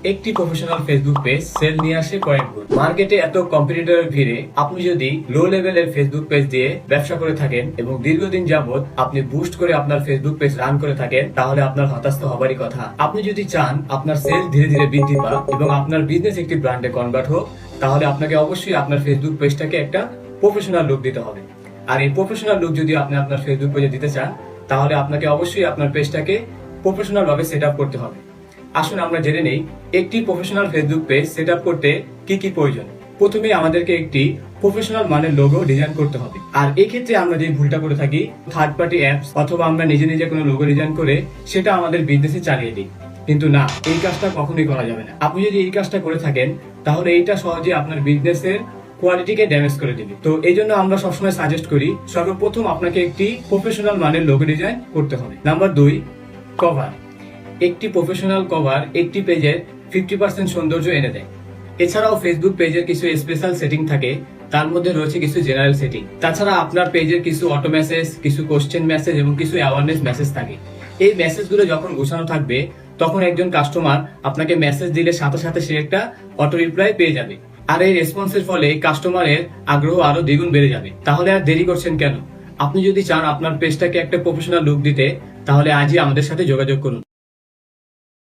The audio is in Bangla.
একটি প্রফেশনাল ফেসবুক পেজ সেল নিয়ে আসে কয়েক গুণ। মার্কেটে এত কম্পিটিটরের ভিড়ে আপনি যদি লো লেভেলের ফেসবুক পেজ দিয়ে ব্যবসা করে থাকেন এবং দীর্ঘদিন যাবত আপনি বুস্ট করে আপনার ফেসবুক পেজ রান করে থাকেন, তাহলে আপনার হতাশ তো হবারই কথা। আপনি যদি চান আপনার সেল ধীরে ধীরে বৃদ্ধি পাক এবং আপনার বিজনেস একটি ব্র্যান্ডে কনভার্ট হোক, তাহলে আপনাকে অবশ্যই আপনার ফেসবুক পেজটাকে একটা প্রফেশনাল লুক দিতে হবে। আর এই প্রফেশনাল লুক যদি আপনি আপনার ফেসবুক পেজে দিতে চান, তাহলে আপনাকে অবশ্যই আপনার পেজটাকে প্রফেশনাল ভাবে সেট আপ করতে হবে। আসুন আমরা জেনে নেই একটি professional Facebook page set up করতে কি কি প্রয়োজন। প্রথমে আমাদেরকে একটি প্রফেশনাল মানের লোগো ডিজাইন করতে হবে। আর এই ক্ষেত্রে আমরা যে ভুলটা করে থাকি, থার্ড পার্টি অ্যাপস অথবা আমরা নিজে নিজে কোনো লোগো ডিজাইন করে সেটা আমাদের বিজনেসে চালিয়ে দিই, কিন্তু না, এই কাজটা কখনোই করা যাবে না। আপনি যদি এই কাজটা করে থাকেন, তাহলে এইটা সহজে আপনার বিজনেসের কোয়ালিটিকে ড্যামেজ করে দিবে। তো এই জন্য আমরা সবসময় সাজেস্ট করি সর্বপ্রথম আপনাকে একটি প্রফেশনাল মানের লোগো ডিজাইন করতে হবে। Number 2, cover. একটি প্রফেশনাল কভার একটি পেজের 50% সৌন্দর্য এনে দেয়। এছাড়াও ফেসবুক পেজের কিছু স্পেশাল সেটিং থাকে, তার মধ্যে রয়েছে কিছু জেনারেল সেটিং। তাছাড়া আপনার পেজের কিছু অটো মেসেজ, কিছু কোশ্চেন মেসেজ এবং কিছু অ্যাওয়ারনেস মেসেজ থাকে। এই মেসেজগুলো যখন গোছানো থাকবে, তখন একজন কাস্টমার আপনাকে মেসেজ দিলে সাথে সাথে সে একটা অটো রিপ্লাই পেয়ে যাবে। আর এই রেসপন্সের ফলে কাস্টমারের আগ্রহ আরো দ্বিগুণ বেড়ে যাবে। তাহলে আর দেরি করছেন কেন? আপনি যদি চান আপনার পেজটাকে একটা প্রফেশনাল লুক দিতে, তাহলে আজই আমাদের সাথে যোগাযোগ করুন।